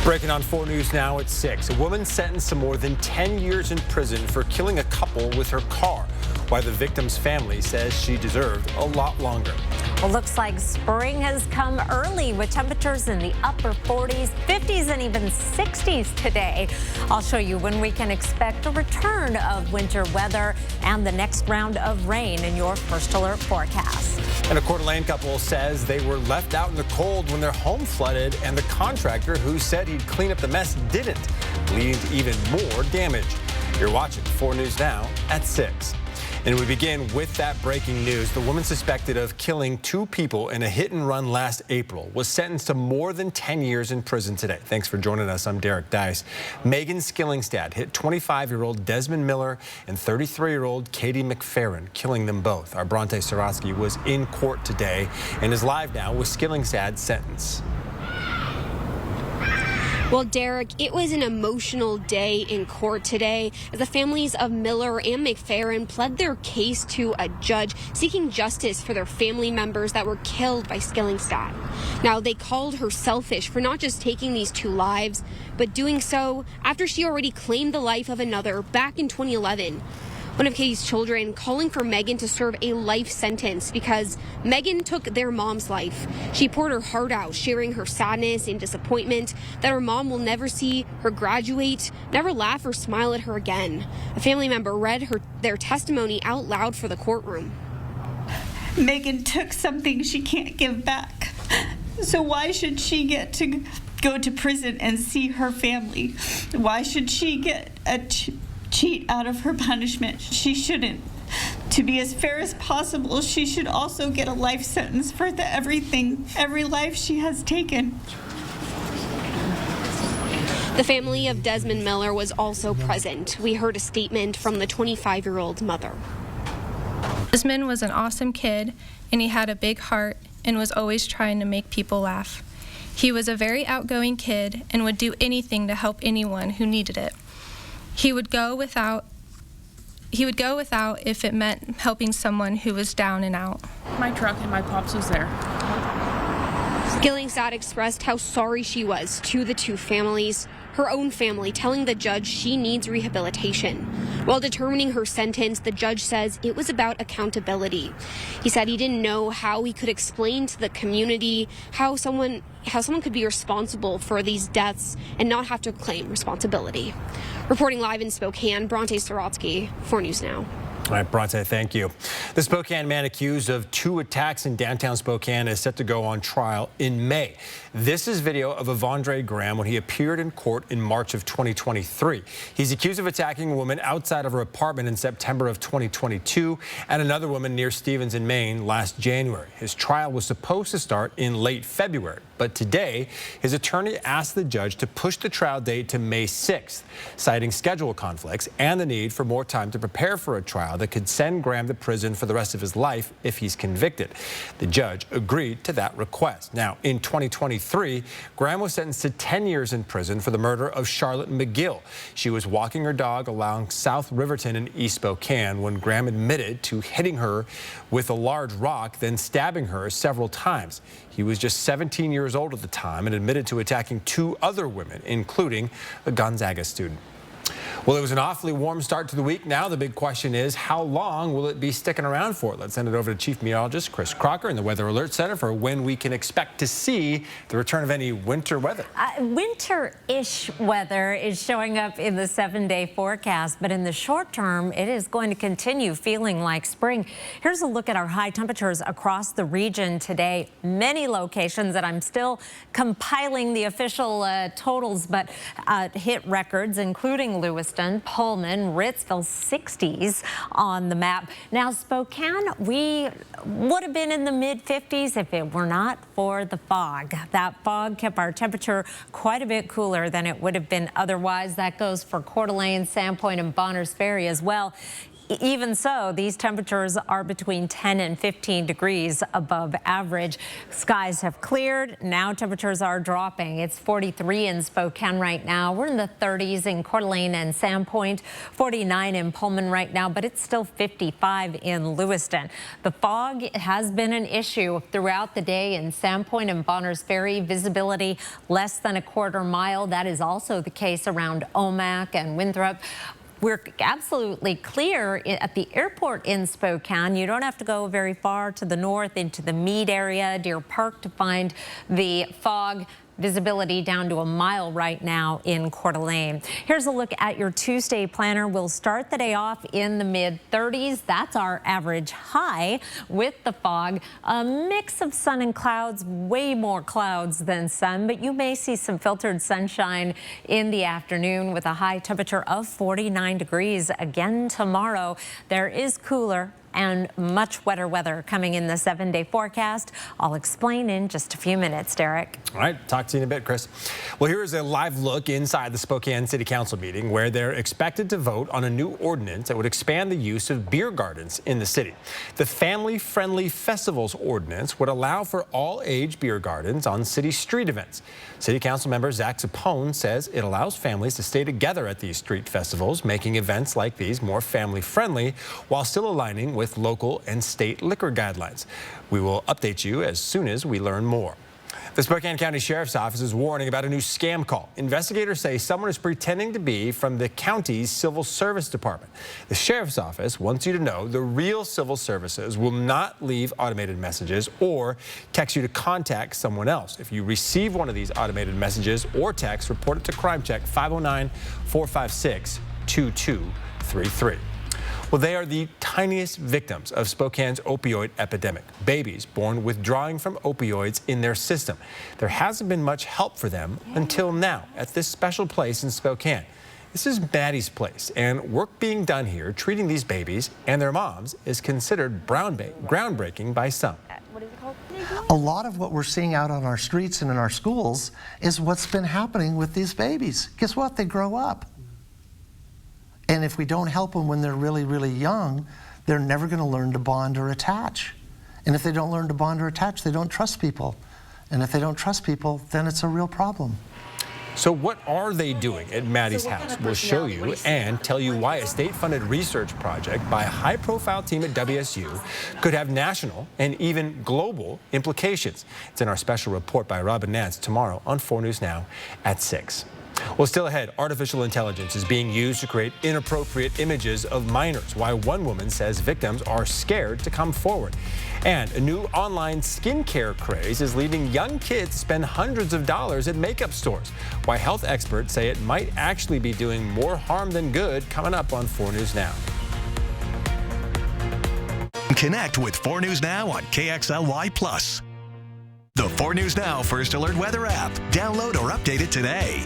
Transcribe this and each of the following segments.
Breaking on 4 News now at 6. A woman sentenced to more than 10 years in prison for killing a couple with her car, while the victim's family says she deserved a lot longer. Well, looks like spring has come early with temperatures in the upper 40s, 50s, and even 60s today. I'll show you when we can expect a return of winter weather and the next round of rain in your First Alert forecast. And a Coeur d'Alene couple says they were left out in the cold when their home flooded, and the contractor who said he'd clean up the mess didn't, leading to even more damage. You're watching 4 News now at 6. And we begin with that breaking news. The woman suspected of killing 2 people in a hit and run last April was sentenced to more than 10 years in prison today. Thanks for joining us. I'm Derek Dice. Megan Skillingstad hit 25-year-old Desmond Miller and 33-year-old Katie McFerrin, killing them both. Our Bronte Sorotsky was in court today and is live now with Skillingstad's sentence. Well, Derek, it was an emotional day in court today as the families of Miller and McFerrin pled their case to a judge seeking justice for their family members that were killed by Skillingstad. Now, they called her selfish for not just taking these 2 lives, but doing so after she already claimed the life of another back in 2011. One of Katie's children calling for Megan to serve a life sentence because Megan took their mom's life. She poured her heart out, sharing her sadness and disappointment that her mom will never see her graduate, never laugh or smile at her again. A family member read their testimony out loud for the courtroom. Megan took something she can't give back. So why should she get to go to prison and see her family? Why should she get a cheat out of her punishment? She shouldn't. To be as fair as possible, she should also get a life sentence for every life she has taken. The family of Desmond Miller was also present. We heard a statement from the 25-year-old mother. Desmond was an awesome kid, and he had a big heart and was always trying to make people laugh. He was a very outgoing kid and would do anything to help anyone who needed it. He would go without if it meant helping someone who was down and out. My truck and my pops was there. Skillingstad expressed how sorry she was to the 2 families, her own family telling the judge she needs rehabilitation. While determining her sentence, the judge says it was about accountability. He said he didn't know how he could explain to the community how someone could be responsible for these deaths and not have to claim responsibility. Reporting live in Spokane, Bronte Sorotsky, 4 News Now. All right, Bronte, thank you. The Spokane man accused of 2 attacks in downtown Spokane is set to go on trial in May. This is video of Avondre Graham when he appeared in court in March of 2023. He's accused of attacking a woman outside of her apartment in September of 2022 and another woman near Stevens in Maine last January. His trial was supposed to start in late February, but today his attorney asked the judge to push the trial date to May 6th, citing schedule conflicts and the need for more time to prepare for a trial that could send Graham to prison for the rest of his life if he's convicted. The judge agreed to that request. Now, in 2023, Graham was sentenced to 10 years in prison for the murder of Charlotte McGill. She was walking her dog along South Riverton in East Spokane when Graham admitted to hitting her with a large rock, then stabbing her several times. He was just 17 years old at the time and admitted to attacking 2 other women, including a Gonzaga student. Well, it was an awfully warm start to the week. Now the big question is, how long will it be sticking around for? Let's send it over to Chief Meteorologist Chris Crocker in the Weather Alert Center for when we can expect to see the return of any winter weather. Winter-ish weather is showing up in the 7-day forecast, but in the short term, it is going to continue feeling like spring. Here's a look at our high temperatures across the region today. Many locations that I'm still compiling the official totals, but hit records, including Lewiston, Pullman, Ritzville, 60s on the map. Now, Spokane, we would have been in the mid-50s if it were not for the fog. That fog kept our temperature quite a bit cooler than it would have been otherwise. That goes for Coeur d'Alene, Sandpoint, and Bonners Ferry as well. Even so, these temperatures are between 10 and 15 degrees above average. Skies have cleared. Now temperatures are dropping. It's 43 in Spokane right now. We're in the 30s in Coeur d'Alene and Sandpoint, 49 in Pullman right now, but it's still 55 in Lewiston. The fog has been an issue throughout the day in Sandpoint and Bonners Ferry. Visibility less than a quarter mile. That is also the case around Omak and Winthrop. We're absolutely clear at the airport in Spokane. You don't have to go very far to the north into the Meade area, Deer Park, to find the fog. Visibility down to a mile right now in Coeur d'Alene. Here's a look at your Tuesday planner. We'll start the day off in the mid-30s. That's our average high with the fog. A mix of sun and clouds, way more clouds than sun, but you may see some filtered sunshine in the afternoon with a high temperature of 49 degrees again tomorrow. There is cooler and much wetter weather coming in the 7-day forecast. I'll explain in just a few minutes, Derek. All right, talk to you in a bit, Chris. Well, here is a live look inside the Spokane City Council meeting where they're expected to vote on a new ordinance that would expand the use of beer gardens in the city. The family-friendly festivals ordinance would allow for all-age beer gardens on city street events. City Council member Zach Sapone says it allows families to stay together at these street festivals, making events like these more family-friendly while still aligning with local and state liquor guidelines. We will update you as soon as we learn more. The Spokane County Sheriff's Office is warning about a new scam call. Investigators say someone is pretending to be from the county's Civil Service Department. The Sheriff's Office wants you to know the real civil services will not leave automated messages or text you to contact someone else. If you receive one of these automated messages or texts, report it to Crime Check 509-456-2233. Well, they are the tiniest victims of Spokane's opioid epidemic, babies born withdrawing from opioids in their system. There hasn't been much help for them until now at this special place in Spokane. This is Maddie's place, and work being done here treating these babies and their moms is considered groundbreaking by some. A lot of what we're seeing out on our streets and in our schools is what's been happening with these babies. Guess what? They grow up. And if we don't help them when they're really, really young, they're never going to learn to bond or attach. And if they don't learn to bond or attach, they don't trust people. And if they don't trust people, then it's a real problem. So what are they doing at Maddie's house? We'll show you and tell you why a state-funded research project by a high-profile team at WSU could have national and even global implications. It's in our special report by Robin Nance tomorrow on 4 News Now at 6. Well, still ahead, artificial intelligence is being used to create inappropriate images of minors, why one woman says victims are scared to come forward. And a new online skincare craze is leading young kids spend hundreds of dollars at makeup stores, why health experts say it might actually be doing more harm than good, coming up on 4 News Now. Connect with 4 News Now on KXLY+. The 4 News Now First Alert Weather app. Download or update it today.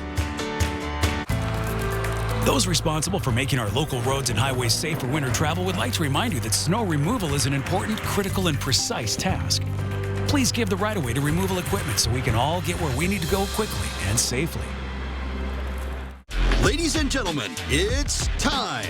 Those responsible for making our local roads and highways safe for winter travel would like to remind you that snow removal is an important, critical, and precise task. Please give the right-of-way to removal equipment so we can all get where we need to go quickly and safely. Ladies and gentlemen, it's time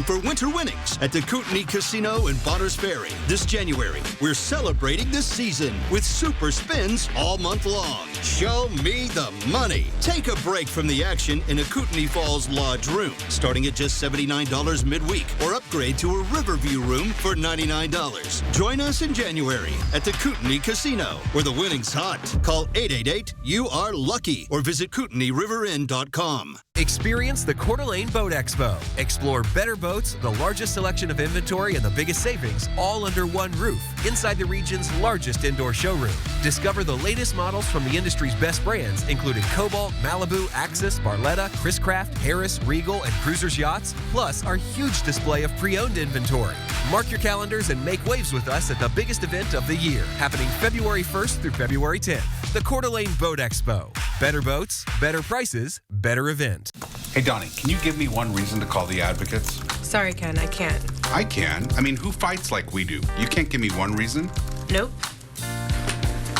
for winter winnings at the Kootenai Casino in Bonners Ferry. This January, we're celebrating this season with super spins all month long. Show me the money. Take a break from the action in a Kootenai Falls Lodge room, starting at just $79 midweek, or upgrade to a Riverview room for $99. Join us in January at the Kootenai Casino, where the winning's hot. Call 888-YOU-ARE-LUCKY or visit KootenaiRiverInn.com. Experience the Coeur d'Alene Boat Expo. Explore better boats, the largest selection of inventory, and the biggest savings, all under one roof, inside the region's largest indoor showroom. Discover the latest models from the industry's best brands, including Cobalt, Malibu, Axis, Barletta, Chris-Craft, Harris, Regal, and Cruisers Yachts, plus our huge display of pre-owned inventory. Mark your calendars and make waves with us at the biggest event of the year, happening February 1st through February 10th. The Coeur d'Alene Boat Expo. Better boats, better prices, better event. Hey, Donnie, can you give me one reason to call the advocates? Sorry, Ken, I can't. I can. I mean, who fights like we do? You can't give me one reason? Nope.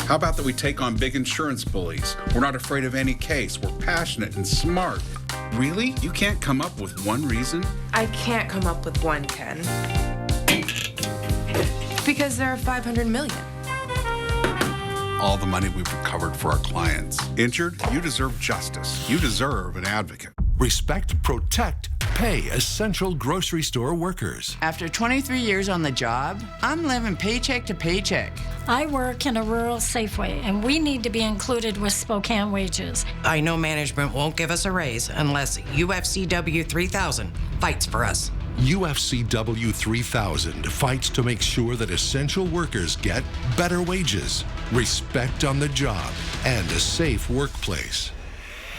How about that we take on big insurance bullies? We're not afraid of any case. We're passionate and smart. Really? You can't come up with one reason? I can't come up with one, Ken. Because there are 500 million. All the money we've recovered for our clients. Injured? You deserve justice. You deserve an advocate. Respect, protect, pay essential grocery store workers. After 23 years on the job, I'm living paycheck to paycheck. I work in a rural Safeway, and we need to be included with Spokane wages. I know management won't give us a raise unless UFCW 3000 fights for us. UFCW 3000 fights to make sure that essential workers get better wages, respect on the job, and a safe workplace.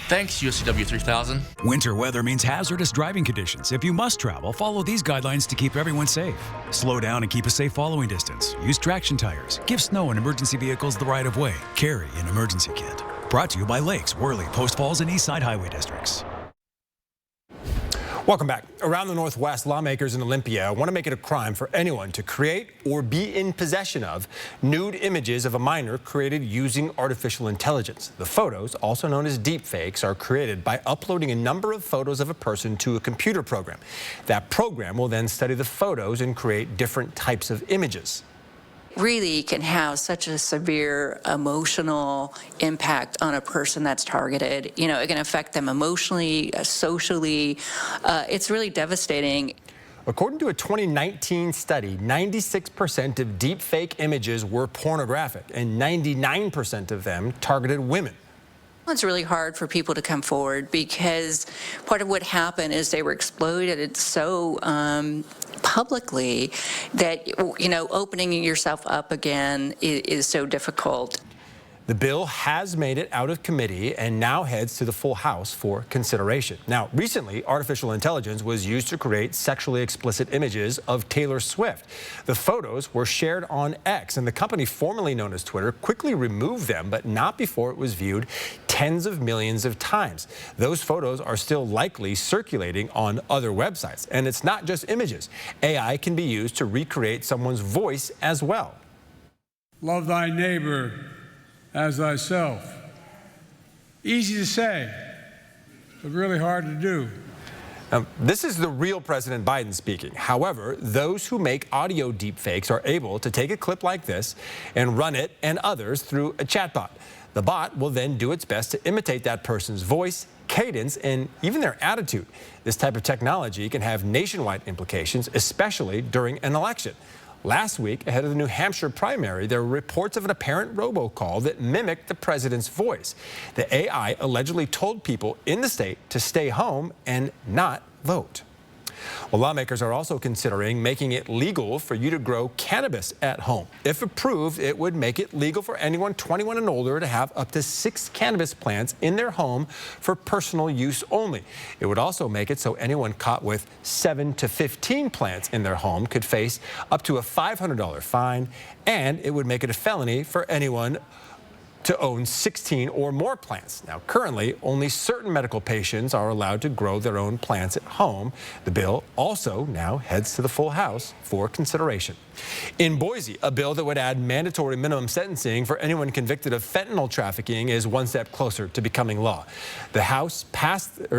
Thanks, UFCW 3000. Winter weather means hazardous driving conditions. If you must travel, follow these guidelines to keep everyone safe. Slow down and keep a safe following distance. Use traction tires. Give snow and emergency vehicles the right of way. Carry an emergency kit. Brought to you by Lakes, Worley, Post Falls, and East Side Highway Districts. Welcome back. Around the Northwest, lawmakers in Olympia want to make it a crime for anyone to create or be in possession of nude images of a minor created using artificial intelligence. The photos, also known as deepfakes, are created by uploading a number of photos of a person to a computer program. That program will then study the photos and create different types of images. Really can have such a severe emotional impact on a person that's targeted. You know, it can affect them emotionally, socially. It's really devastating. According to a 2019 study, 96% of deepfake images were pornographic, and 99% of them targeted women. It's really hard for people to come forward because part of what happened is they were exploited so publicly that, you know, opening yourself up again is so difficult. The bill has made it out of committee and now heads to the full House for consideration. Now, recently, artificial intelligence was used to create sexually explicit images of Taylor Swift. The photos were shared on X, and the company formerly known as Twitter quickly removed them, but not before it was viewed tens of millions of times. Those photos are still likely circulating on other websites. And it's not just images. AI can be used to recreate someone's voice as well. Love thy neighbor as thyself. Easy to say, but really hard to do. This is the real President Biden speaking. However, those who make audio deepfakes are able to take a clip like this and run it and others through a chatbot. The bot will then do its best to imitate that person's voice, cadence, and even their attitude. This type of technology can have nationwide implications, especially during an election. Last week, ahead of the New Hampshire primary, there were reports of an apparent robocall that mimicked the president's voice. The AI allegedly told people in the state to stay home and not vote. Well, lawmakers are also considering making it legal for you to grow cannabis at home. If approved, it would make it legal for anyone 21 and older to have up to 6 cannabis plants in their home for personal use only. It would also make it so anyone caught with 7 to 15 plants in their home could face up to a $500 fine, and it would make it a felony for anyone to own 16 or more plants. Now, currently, only certain medical patients are allowed to grow their own plants at home. The bill also now heads to the full House for consideration. In Boise, a bill that would add mandatory minimum sentencing for anyone convicted of fentanyl trafficking is one step closer to becoming law. The House passed that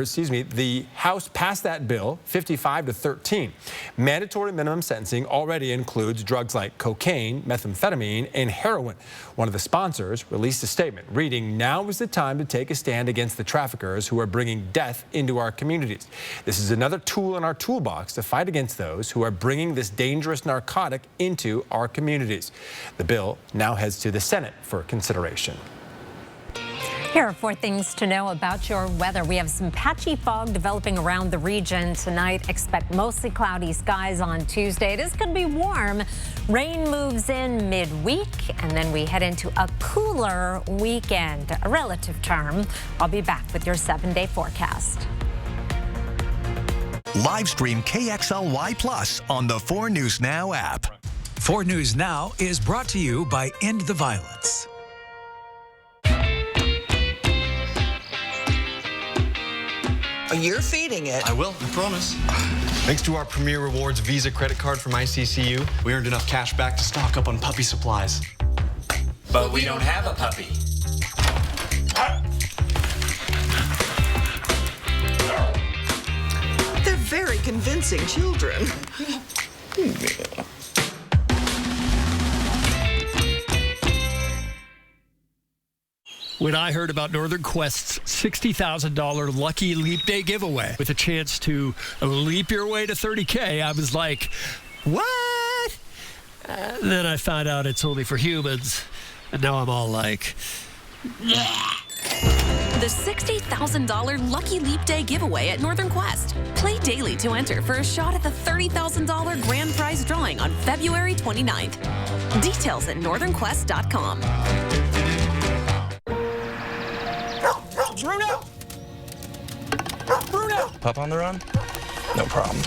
bill 55-13. Mandatory minimum sentencing already includes drugs like cocaine, methamphetamine, and heroin. One of the sponsors released a statement reading, "Now is the time to take a stand against the traffickers who are bringing death into our communities. This is another tool in our toolbox to fight against those who are bringing this dangerous narcotic into our communities." The bill now heads to the Senate for consideration. Here are 4 things to know about your weather. We have some patchy fog developing around the region tonight. Expect mostly cloudy skies on Tuesday. It is going to be warm. Rain moves in midweek, and then we head into a cooler weekend, a relative term. I'll be back with your 7-day forecast. Live stream KXLY Plus on the 4 News Now app. 4 News Now is brought to you by End the Violence. You're feeding it. I will, I promise. Thanks to our Premier Rewards Visa credit card from ICCU, we earned enough cash back to stock up on puppy supplies. But we don't have a puppy. convincing children. When I heard about Northern Quest's $60,000 Lucky Leap Day giveaway with a chance to leap your way to $30K, I was like, what? Then I found out it's only for humans, and now I'm all like, yeah. The $60,000 Lucky Leap Day giveaway at Northern Quest. Play daily to enter for a shot at the $30,000 grand prize drawing on February 29th. Details at northernquest.com. Bruno! Bruno! Pup on the run? No problem.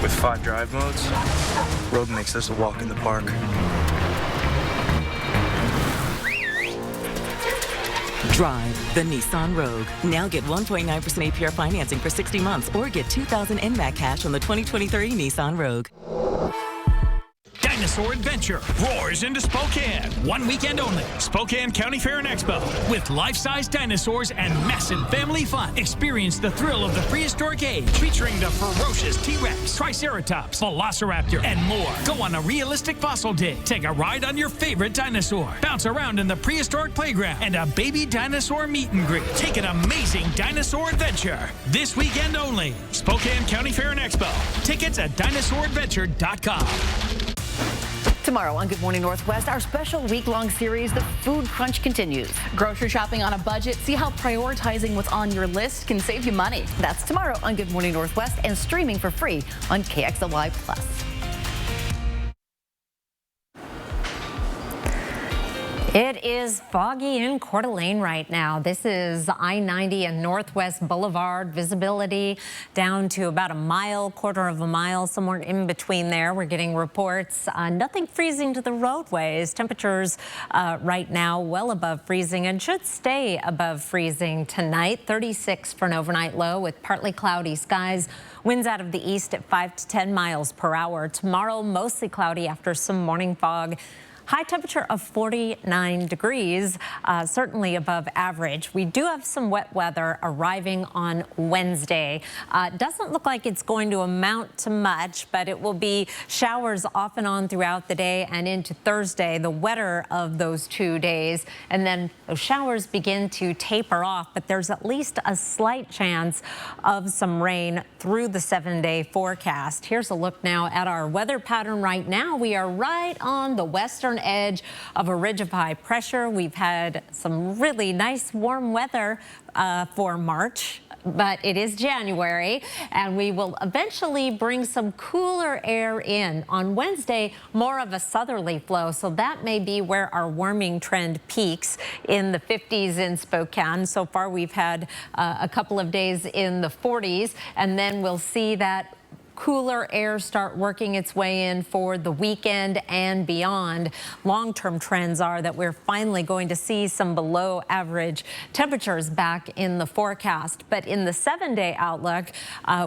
With 5 drive modes, Rogue makes this a walk in the park. Drive the Nissan Rogue. Now get 1.9% APR financing for 60 months or get $2,000 NMAC cash on the 2023 Nissan Rogue. Dinosaur Adventure roars into Spokane. One weekend only. Spokane County Fair and Expo. With life-size dinosaurs and massive family fun. Experience the thrill of the prehistoric age. Featuring the ferocious T-Rex, Triceratops, Velociraptor, and more. Go on a realistic fossil dig. Take a ride on your favorite dinosaur. Bounce around in the prehistoric playground. And a baby dinosaur meet and greet. Take an amazing dinosaur adventure. This weekend only. Spokane County Fair and Expo. Tickets at dinosauradventure.com. Tomorrow on Good Morning Northwest, our special week-long series, The Food Crunch, continues. Grocery shopping on a budget. See how prioritizing what's on your list can save you money. That's tomorrow on Good Morning Northwest and streaming for free on KXLY+. It is foggy in Coeur d'Alene right now. This is I-90 and Northwest Boulevard. Visibility down to about a mile, quarter of a mile, somewhere in between there. We're getting reports. Nothing freezing to the roadways. Temperatures right now well above freezing and should stay above freezing tonight. 36 for an overnight low with partly cloudy skies. Winds out of the east at 5 to 10 miles per hour. Tomorrow, mostly cloudy after some morning fog. High temperature of 49 degrees, certainly above average. We do have some wet weather arriving on Wednesday. Doesn't look like it's going to amount to much, but it will be showers off and on throughout the day and into Thursday, the wetter of those 2 days. And then those showers begin to taper off, but there's at least a slight chance of some rain through the 7-day forecast. Here's a look now at our weather pattern right now. We are right on the western edge of a ridge of high pressure. We've had some really nice warm weather for March, but it is January, and we will eventually bring some cooler air in. On Wednesday, more of a southerly flow, so that may be where our warming trend peaks in the 50s in Spokane. So far, we've had a couple of days in the 40s, and then we'll see that cooler air start working its way in for the weekend and beyond. Long-term trends are that we're finally going to see some below average temperatures back in the forecast. But in the 7-day outlook,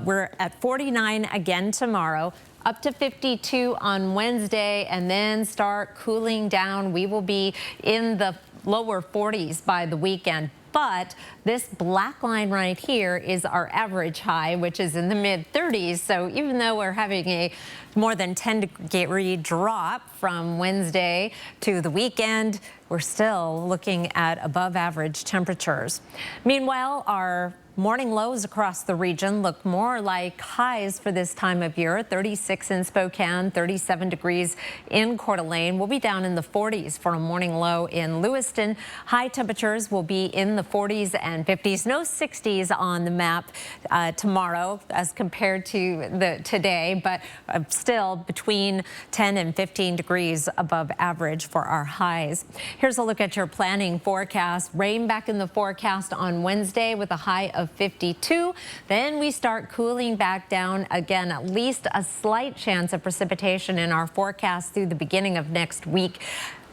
we're at 49 again tomorrow, up to 52 on Wednesday, and then start cooling down. We will be in the lower 40s by the weekend. But this black line right here is our average high, which is in the mid-30s. So even though we're having a more than 10-degree drop from Wednesday to the weekend, we're still looking at above average temperatures. Meanwhile, our morning lows across the region look more like highs for this time of year. 36 in Spokane, 37 degrees in Coeur d'Alene. We'll be down in the 40s for a morning low in Lewiston. High temperatures will be in the 40s and 50s. No 60s on the map tomorrow as compared to today, but still between 10 and 15 degrees above average for our highs. Here's a look at your planning forecast. Rain back in the forecast on Wednesday with a high of 52. Then we start cooling back down again, at least a slight chance of precipitation in our forecast through the beginning of next week.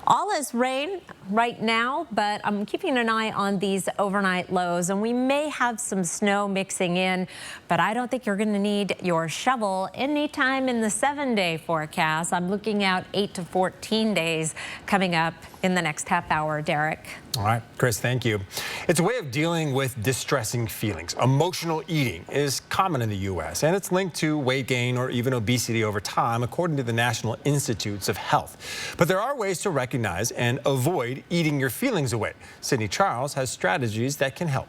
All is rain right now, but I'm keeping an eye on these overnight lows, and we may have some snow mixing in, but I don't think you're going to need your shovel anytime in the 7-day forecast. I'm looking out 8 to 14 days coming up in the next half hour, Derek. All right, Chris, thank you. It's a way of dealing with distressing feelings. Emotional eating is common in the U.S., and it's linked to weight gain or even obesity over time, according to the National Institutes of Health. But there are ways to recognize and avoid eating your feelings away. Sydney Charles has strategies that can help.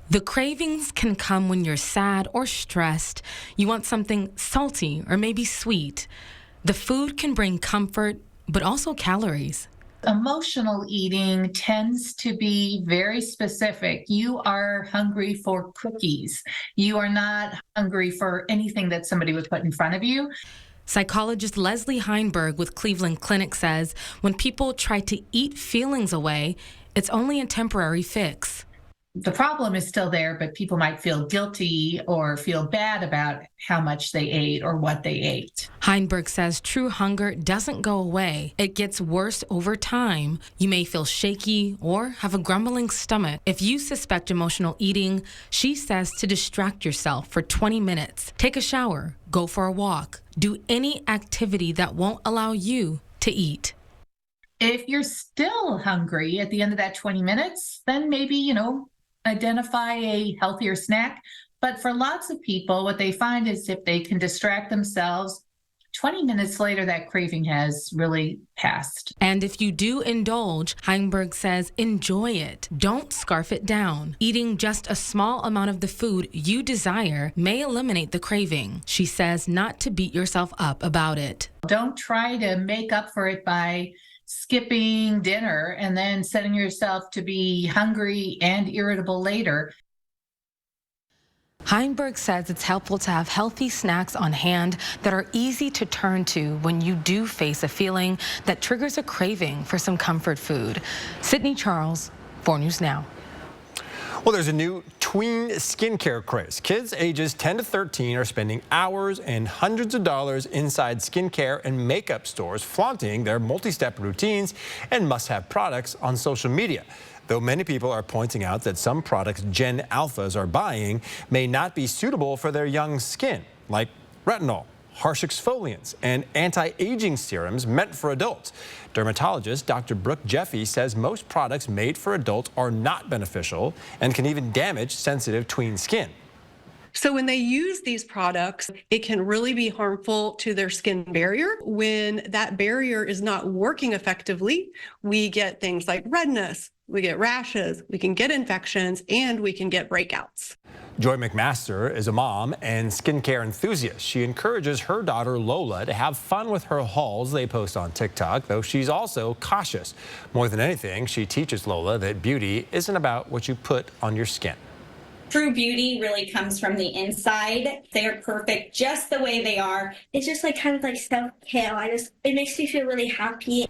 The cravings can come when you're sad or stressed. You want something salty or maybe sweet. The food can bring comfort, but also calories. Emotional eating tends to be very specific. You are hungry for cookies. You are not hungry for anything that somebody would put in front of you. Psychologist Leslie Heinberg with Cleveland Clinic says when people try to eat feelings away, it's only a temporary fix. The problem is still there, but people might feel guilty or feel bad about how much they ate or what they ate. Heinberg says true hunger doesn't go away. It gets worse over time. You may feel shaky or have a grumbling stomach. If you suspect emotional eating, she says to distract yourself for 20 minutes. Take a shower, go for a walk, do any activity that won't allow you to eat. If you're still hungry at the end of that 20 minutes, then maybe, identify a healthier snack. But for lots of people, what they find is if they can distract themselves, 20 minutes later, that craving has really passed. And if you do indulge, Heinberg says, enjoy it. Don't scarf it down. Eating just a small amount of the food you desire may eliminate the craving. She says not to beat yourself up about it. Don't try to make up for it by skipping dinner and then setting yourself to be hungry and irritable later. Heinberg says it's helpful to have healthy snacks on hand that are easy to turn to when you do face a feeling that triggers a craving for some comfort food. Sydney Charles, 4 News Now. Well, there's a new tween skincare craze. Kids ages 10 to 13 are spending hours and hundreds of dollars inside skincare and makeup stores, flaunting their multi-step routines and must-have products on social media. Though many people are pointing out that some products Gen Alphas are buying may not be suitable for their young skin, like retinol, harsh exfoliants, and anti-aging serums meant for adults. Dermatologist Dr. Brooke Jeffy says most products made for adults are not beneficial and can even damage sensitive tween skin. So when they use these products, it can really be harmful to their skin barrier. When that barrier is not working effectively, we get things like redness, we get rashes, we can get infections, and we can get breakouts. Joy McMaster is a mom and skincare enthusiast. She encourages her daughter Lola to have fun with her hauls they post on TikTok, though she's also cautious. More than anything, she teaches Lola that beauty isn't about what you put on your skin. True beauty really comes from the inside. They're perfect just the way they are. It's just kind of like self-care. It makes me feel really happy.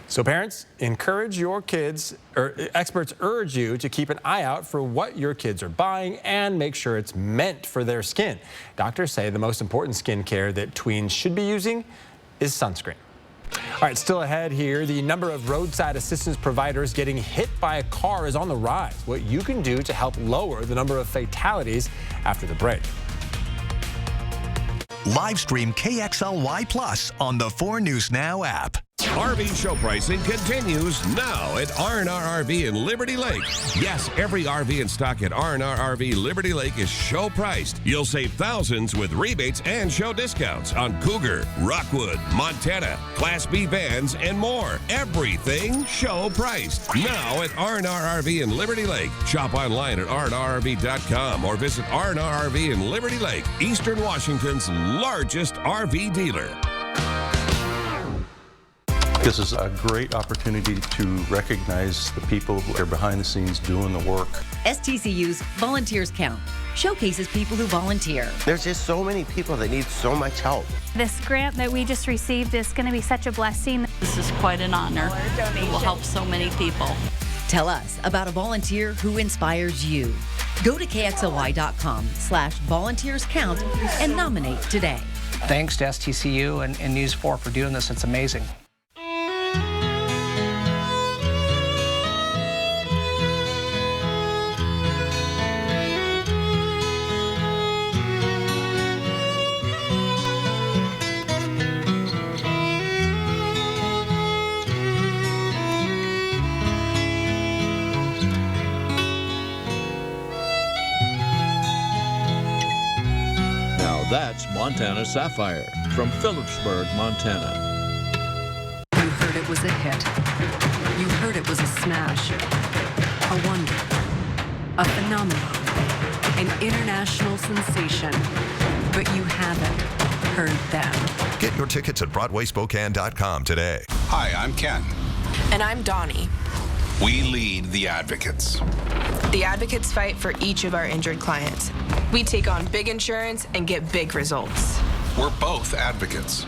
So parents, encourage your kids, or experts urge you to keep an eye out for what your kids are buying and make sure it's meant for their skin. Doctors say the most important skincare that tweens should be using is sunscreen. All right, still ahead here, the number of roadside assistance providers getting hit by a car is on the rise. What you can do to help lower the number of fatalities after the break. Live stream KXLY Plus on the 4 News Now app. RV show pricing continues now at R&R RV in Liberty Lake. Yes, every RV in stock at R&R RV Liberty Lake is show priced. You'll save thousands with rebates and show discounts on Cougar, Rockwood, Montana, Class B vans, and more. Everything show priced. Now at R&R RV in Liberty Lake. Shop online at rnrrv.com or visit R&R RV in Liberty Lake, Eastern Washington's largest RV dealer. This is a great opportunity to recognize the people who are behind the scenes doing the work. STCU's Volunteers Count showcases people who volunteer. There's just so many people that need so much help. This grant that we just received is going to be such a blessing. This is quite an honor. It will help so many people. Tell us about a volunteer who inspires you. Go to KXLY.com/volunteerscount and nominate today. Thanks to STCU and News 4 for doing this. It's amazing. That's Montana Sapphire from Phillipsburg, Montana. You heard it was a hit. You heard it was a smash. A wonder. A phenomenon. An international sensation. But you haven't heard them. Get your tickets at BroadwaySpokane.com today. Hi, I'm Ken. And I'm Donnie. We lead the Advocates. The Advocates fight for each of our injured clients. We take on big insurance and get big results. We're both advocates,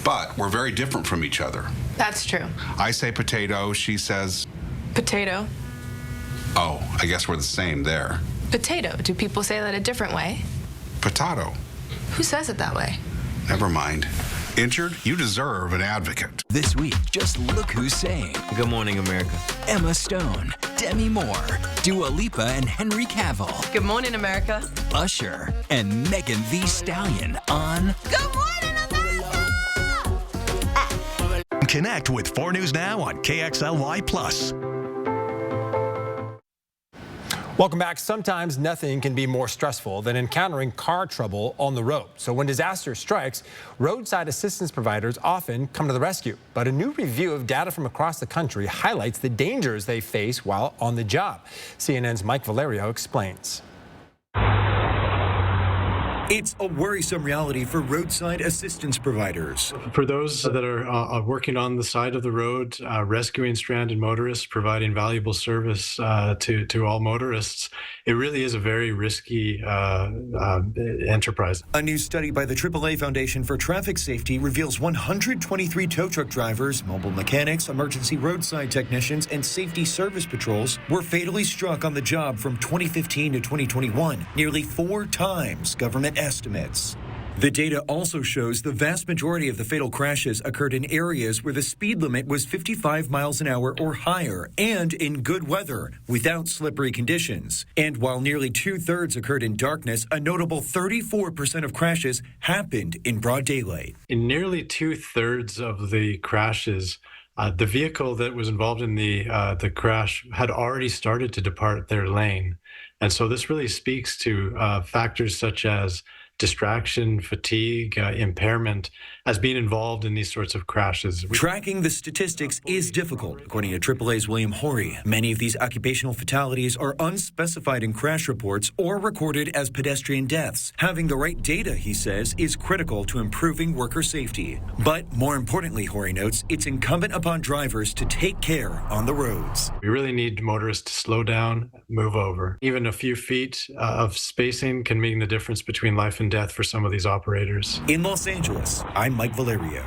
but we're very different from each other. That's true. I say potato, she says... Potato. Oh, I guess we're the same there. Potato. Do people say that a different way? Potato. Who says it that way? Never mind. Injured? You deserve an advocate. This week, just look who's saying. Good morning, America. Emma Stone, Demi Moore, Dua Lipa and Henry Cavill. Good morning, America. Usher and Megan Thee Stallion on Good morning, America! Connect with 4 News Now on KXLY+. Welcome back. Sometimes nothing can be more stressful than encountering car trouble on the road. So when disaster strikes, roadside assistance providers often come to the rescue. But a new review of data from across the country highlights the dangers they face while on the job. CNN's Mike Valerio explains. It's a worrisome reality for roadside assistance providers. For those that are working on the side of the road, rescuing stranded motorists, providing valuable service to all motorists, it really is a very risky enterprise. A new study by the AAA Foundation for Traffic Safety reveals 123 tow truck drivers, mobile mechanics, emergency roadside technicians, and safety service patrols were fatally struck on the job from 2015 to 2021, nearly 4 times government estimates. The data also shows the vast majority of the fatal crashes occurred in areas where the speed limit was 55 miles an hour or higher and in good weather without slippery conditions. And while nearly 2/3 occurred in darkness, a notable 34% of crashes happened in broad daylight. In nearly 2/3 of the crashes, the vehicle that was involved in the crash had already started to depart their lane. And so this really speaks to factors such as distraction, fatigue, impairment as being involved in these sorts of crashes. Tracking the statistics is difficult, according to AAA's William Horry. Many of these occupational fatalities are unspecified in crash reports or recorded as pedestrian deaths. Having the right data, he says, is critical to improving worker safety. But more importantly, Horry notes, it's incumbent upon drivers to take care on the roads. We really need motorists to slow down, move over. Even a few feet of spacing can mean the difference between life and death for some of these operators. In Los Angeles, I'm Mike Valerio.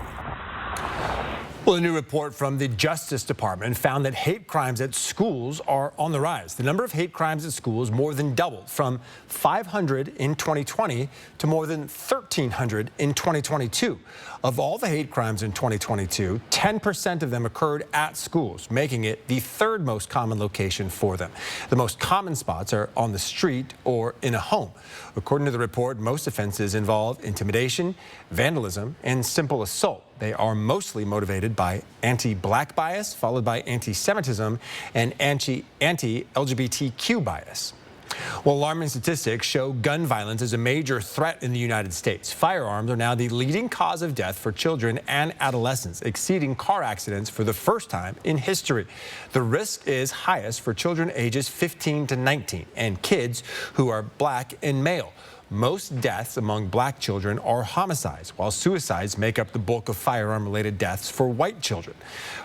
Well, a new report from the Justice Department found that hate crimes at schools are on the rise. The number of hate crimes at schools more than doubled from 500 in 2020 to more than 1,300 in 2022. Of all the hate crimes in 2022, 10% of them occurred at schools, making it the 3rd most common location for them. The most common spots are on the street or in a home. According to the report, most offenses involve intimidation, vandalism, and simple assault. They are mostly motivated by anti-black bias, followed by anti-Semitism and anti-LGBTQ bias. Well, alarming statistics show gun violence is a major threat in the United States. Firearms are now the leading cause of death for children and adolescents, exceeding car accidents for the first time in history. The risk is highest for children ages 15 to 19 and kids who are black and male. Most deaths among black children are homicides, while suicides make up the bulk of firearm-related deaths for white children.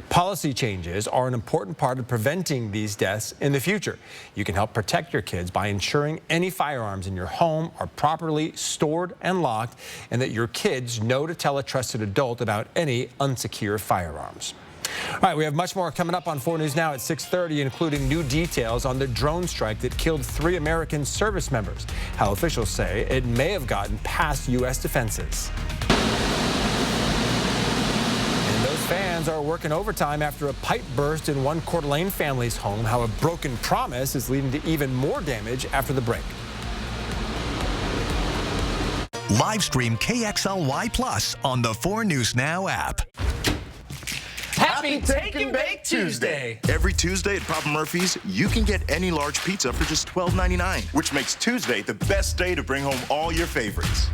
Policy changes are an important part of preventing these deaths in the future. You can help protect your kids by ensuring any firearms in your home are properly stored and locked, and that your kids know to tell a trusted adult about any unsecure firearms. All right, we have much more coming up on 4 News Now at 6:30, including new details on the drone strike that killed 3 American service members, how officials say it may have gotten past U.S. defenses. And those fans are working overtime after a pipe burst in one Coeur d'Alene family's home, how a broken promise is leading to even more damage after the break. Live stream KXLY Plus on the 4 News Now app. Happy Take and Bake Tuesday! Every Tuesday at Papa Murphy's, you can get any large pizza for just $12.99, which makes Tuesday the best day to bring home all your favorites.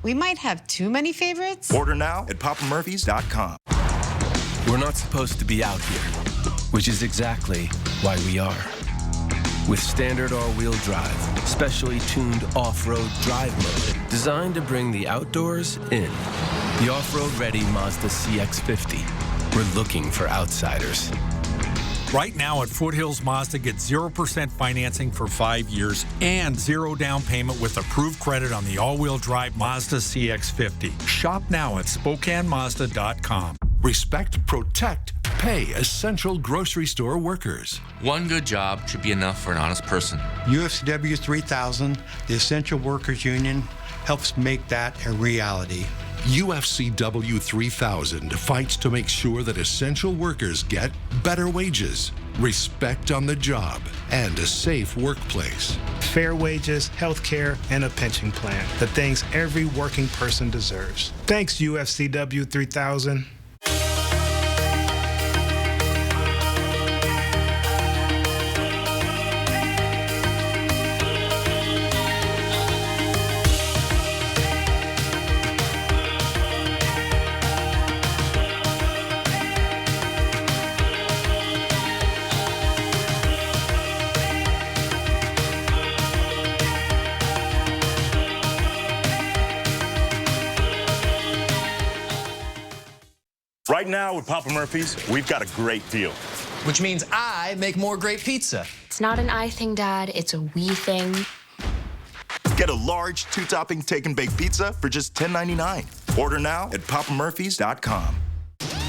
we might have too many favorites. Order now at papamurphys.com. We're not supposed to be out here, which is exactly why we are. With standard all-wheel drive, specially tuned off-road drive mode, designed to bring the outdoors in. The off-road ready Mazda CX-50. We're looking for outsiders. Right now at Foothills Mazda, get 0% financing for 5 years and 0 down payment with approved credit on the all-wheel drive Mazda CX-50. Shop now at SpokaneMazda.com. Respect, protect, pay essential grocery store workers. One good job should be enough for an honest person. UFCW 3000, the Essential Workers Union, helps make that a reality. UFCW 3000 fights to make sure that essential workers get better wages, respect on the job, and a safe workplace. Fair wages, health care, and a pension plan. The things every working person deserves. Thanks, UFCW 3000. Right now with Papa Murphy's, we've got a great deal. Which means I make more great pizza. It's not an I thing, Dad. It's a we thing. Get a large 2-topping take and bake pizza for just $10.99. Order now at papamurphys.com.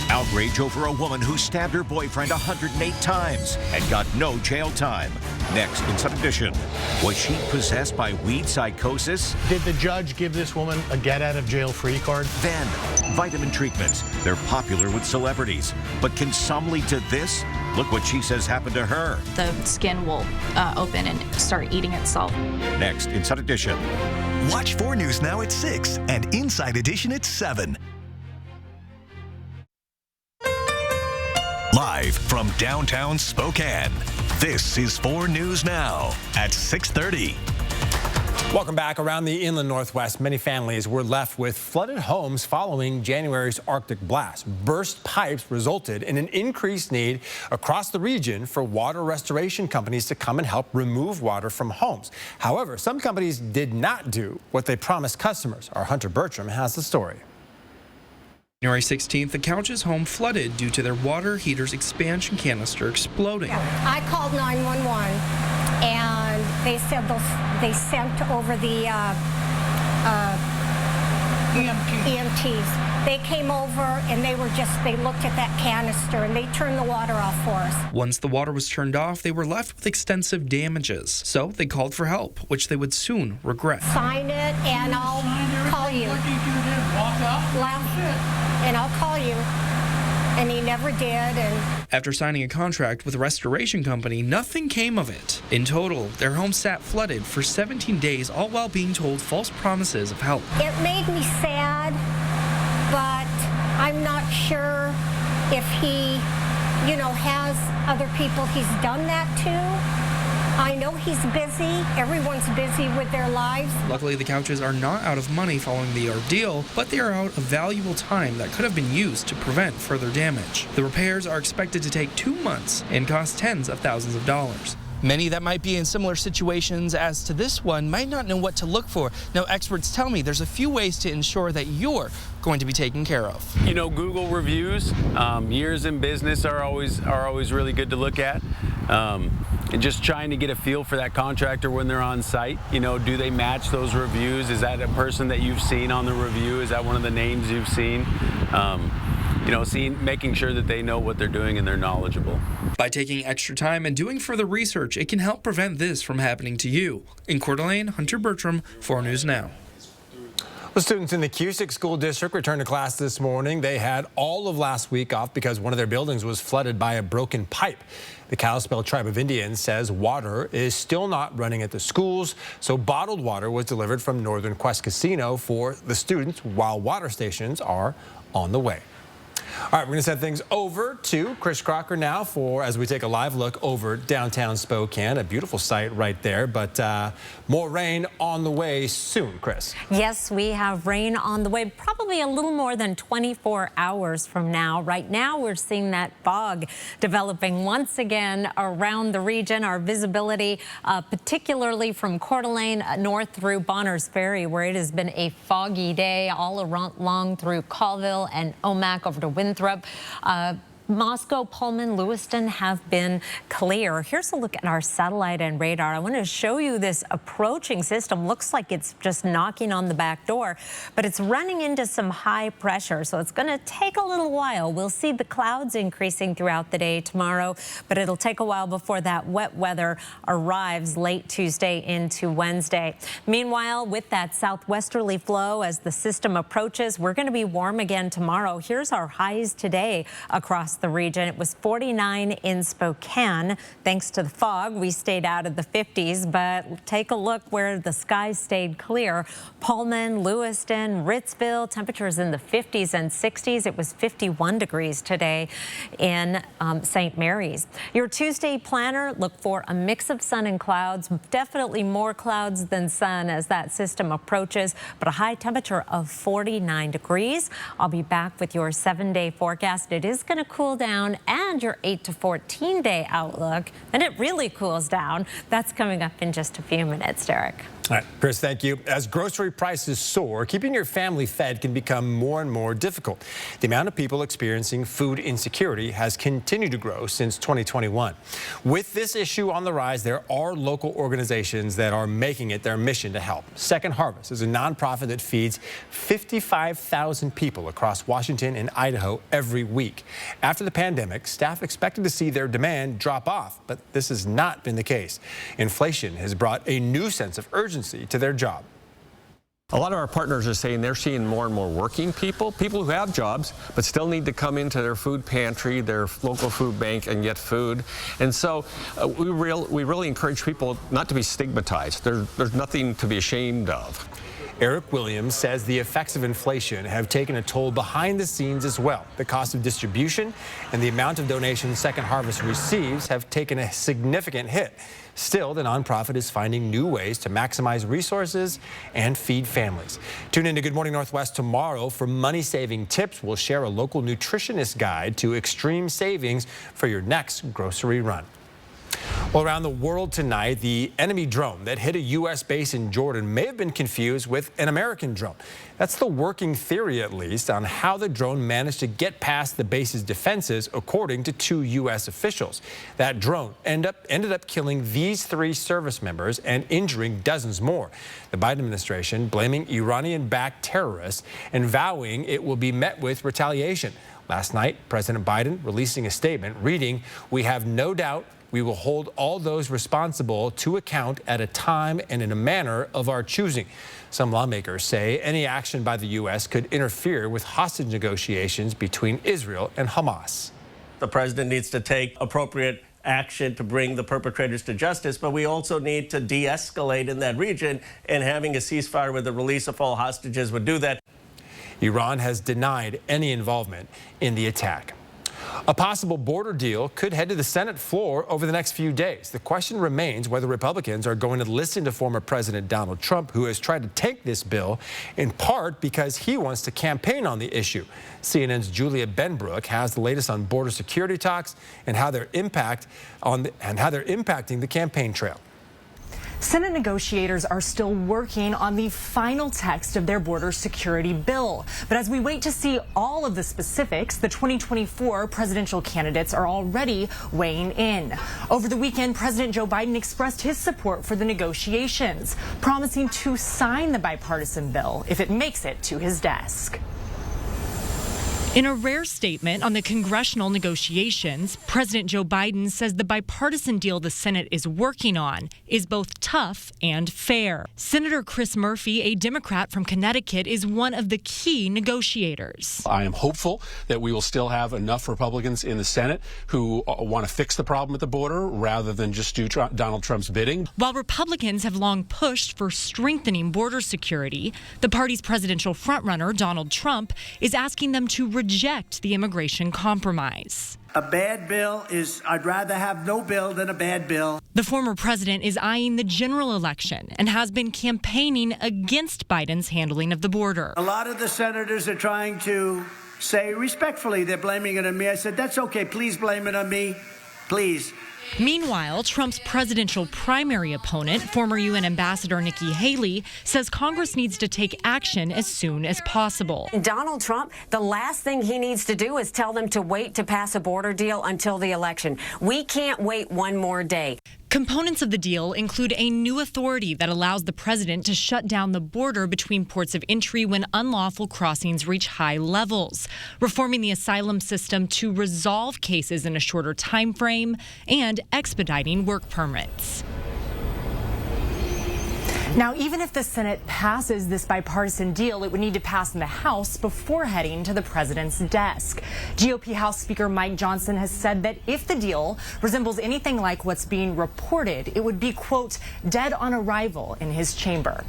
Outrage over a woman who stabbed her boyfriend 108 times and got no jail time. Next in Sun Edition, was she possessed by weed psychosis? Did the judge give this woman a get-out-of-jail-free card? Then, vitamin treatments. They're popular with celebrities. But can some lead to this? Look what she says happened to her. The skin will open and start eating itself. Next in Sun Edition. Watch 4 News Now at 6 and Inside Edition at 7. Live from downtown Spokane, this is 4 News Now at 6:30. Welcome back. Around the inland Northwest, many families were left with flooded homes following January's Arctic blast. Burst pipes resulted in an increased need across the region for water restoration companies to come and help remove water from homes. However, some companies did not do what they promised customers. Our Hunter Bertram has the story. January 16th, the Couch's home flooded due to their water heater's expansion canister exploding. I called 911, and they said they sent over the EMTs. They came over and they looked at that canister and they turned the water off for us. Once the water was turned off, they were left with extensive damages. So they called for help, which they would soon regret. Sign it and I'll call you. And I'll call you. And he never did. And after signing a contract with a restoration company, nothing came of it. In total, their home sat flooded for 17 days, all while being told false promises of help. It made me sad, but I'm not sure if he, has other people he's done that to. I know he's busy. Everyone's busy with their lives. Luckily, the Couches are not out of money following the ordeal, but they are out of valuable time that could have been used to prevent further damage. The repairs are expected to take 2 months and cost tens of thousands of dollars. Many that might be in similar situations as to this one might not know what to look for. Now, experts tell me there's a few ways to ensure that you're going to be taken care of. Google reviews, years in business are always really good to look at. And just trying to get a feel for that contractor when they're on site. Do they match those reviews? Is that a person that you've seen on the review? Is that one of the names you've seen? Making sure that they know what they're doing and they're knowledgeable. By taking extra time and doing further research, it can help prevent this from happening to you. In Coeur d'Alene, Hunter Bertram, 4 News Now. The students in the Cusick School District returned to class this morning. They had all of last week off because one of their buildings was flooded by a broken pipe. The Kalispel Tribe of Indians says water is still not running at the schools, so bottled water was delivered from Northern Quest Casino for the students while water stations are on the way. All right, we're going to send things over to Chris Crocker now as we take a live look over downtown Spokane, a beautiful sight right there, but more rain on the way soon, Chris. Yes, we have rain on the way, probably a little more than 24 hours from now. Right now, we're seeing that fog developing once again around the region. Our visibility, particularly from Coeur d'Alene north through Bonners Ferry, where it has been a foggy day all along through Colville and Omak over to Winthrop. Moscow, Pullman, Lewiston have been clear. Here's a look at our satellite and radar. I want to show you this approaching system. Looks like it's just knocking on the back door, but it's running into some high pressure, so it's going to take a little while. We'll see the clouds increasing throughout the day tomorrow, but it'll take a while before that wet weather arrives late Tuesday into Wednesday. Meanwhile, with that southwesterly flow as the system approaches, we're going to be warm again tomorrow. Here's our highs today across the region. It was 49 in Spokane. Thanks to the fog, we stayed out of the 50s, but take a look where the skies stayed clear. Pullman, Lewiston, Ritzville, temperatures in the 50s and 60s. It was 51 degrees today in St. Mary's. Your Tuesday planner, look for a mix of sun and clouds, definitely more clouds than sun as that system approaches, but a high temperature of 49 degrees. I'll be back with your 7-day forecast. It is going to cool down, and your 8 to 14 day outlook, and it really cools down. That's coming up in just a few minutes, Derek. All right, Chris, thank you. As grocery prices soar, keeping your family fed can become more and more difficult. The amount of people experiencing food insecurity has continued to grow since 2021. With this issue on the rise, there are local organizations that are making it their mission to help. Second Harvest is a nonprofit that feeds 55,000 people across Washington and Idaho every week. After the pandemic, staff expected to see their demand drop off, but this has not been the case. Inflation has brought a new sense of urgency to their job. A lot of our partners are saying they're seeing more and more working people who have jobs but still need to come into their food pantry, their local food bank, and get food. And so we really encourage people not to be stigmatized. There's nothing to be ashamed of. Eric Williams says the effects of inflation have taken a toll behind the scenes as well. The cost of distribution and the amount of donations Second Harvest receives have taken a significant hit. Still, the nonprofit is finding new ways to maximize resources and feed families. Tune in to Good Morning Northwest tomorrow for money-saving tips. We'll share a local nutritionist guide to extreme savings for your next grocery run. Well, around the world tonight, the enemy drone that hit a U.S. base in Jordan may have been confused with an American drone. That's the working theory, at least, on how the drone managed to get past the base's defenses, according to 2 U.S. officials. That drone ended up killing these 3 service members and injuring dozens more. The Biden administration blaming Iranian-backed terrorists and vowing it will be met with retaliation. Last night, President Biden releasing a statement reading, "We have no doubt we will hold all those responsible to account at a time and in a manner of our choosing." Some lawmakers say any action by the U.S. could interfere with hostage negotiations between Israel and Hamas. The president needs to take appropriate action to bring the perpetrators to justice, but we also need to de-escalate in that region, and having a ceasefire with the release of all hostages would do that. Iran has denied any involvement in the attack. A possible border deal could head to the Senate floor over the next few days. The question remains whether Republicans are going to listen to former President Donald Trump, who has tried to tank this bill, in part because he wants to campaign on the issue. CNN's Julia Benbrook has the latest on border security talks and how they're impacting the campaign trail. Senate negotiators are still working on the final text of their border security bill. But as we wait to see all of the specifics, the 2024 presidential candidates are already weighing in. Over the weekend, President Joe Biden expressed his support for the negotiations, promising to sign the bipartisan bill if it makes it to his desk. In a rare statement on the congressional negotiations, President Joe Biden says the bipartisan deal the Senate is working on is both tough and fair. Senator Chris Murphy, a Democrat from Connecticut, is one of the key negotiators. I am hopeful that we will still have enough Republicans in the Senate who want to fix the problem at the border rather than just do Donald Trump's bidding. While Republicans have long pushed for strengthening border security, the party's presidential frontrunner, Donald Trump, is asking them to reduce reject the immigration compromise. A bad bill is, I'd rather have no bill than a bad bill. The former president is eyeing the general election and has been campaigning against Biden's handling of the border. A lot of the senators are trying to say respectfully they're blaming it on me. I said, that's okay. Please blame it on me. Please. Meanwhile, Trump's presidential primary opponent, former UN Ambassador Nikki Haley, says Congress needs to take action as soon as possible. Donald Trump, the last thing he needs to do is tell them to wait to pass a border deal until the election. We can't wait one more day. Components of the deal include a new authority that allows the president to shut down the border between ports of entry when unlawful crossings reach high levels, reforming the asylum system to resolve cases in a shorter time frame, and expediting work permits. Now, even if the Senate passes this bipartisan deal, it would need to pass in the House before heading to the president's desk. GOP House Speaker Mike Johnson has said that if the deal resembles anything like what's being reported, it would be, quote, dead on arrival in his chamber.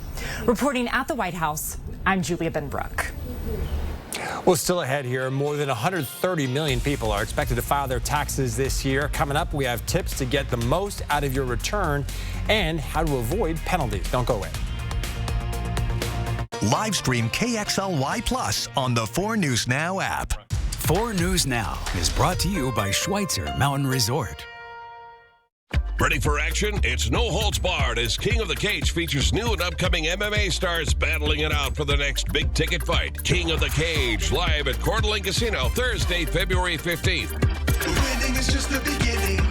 Reporting at the White House, I'm Julia Benbrook. Well, still ahead here, more than 130 million people are expected to file their taxes this year. Coming up, we have tips to get the most out of your return and how to avoid penalties. Don't go away. Live stream KXLY Plus on the 4 News Now app. 4 News Now is brought to you by Schweitzer Mountain Resort. Ready for action? It's no holds barred as King of the Cage features new and upcoming MMA stars battling it out for the next big ticket fight. King of the Cage live at Coeur d'Alene Casino Thursday, February 15th. Winning is just the beginning.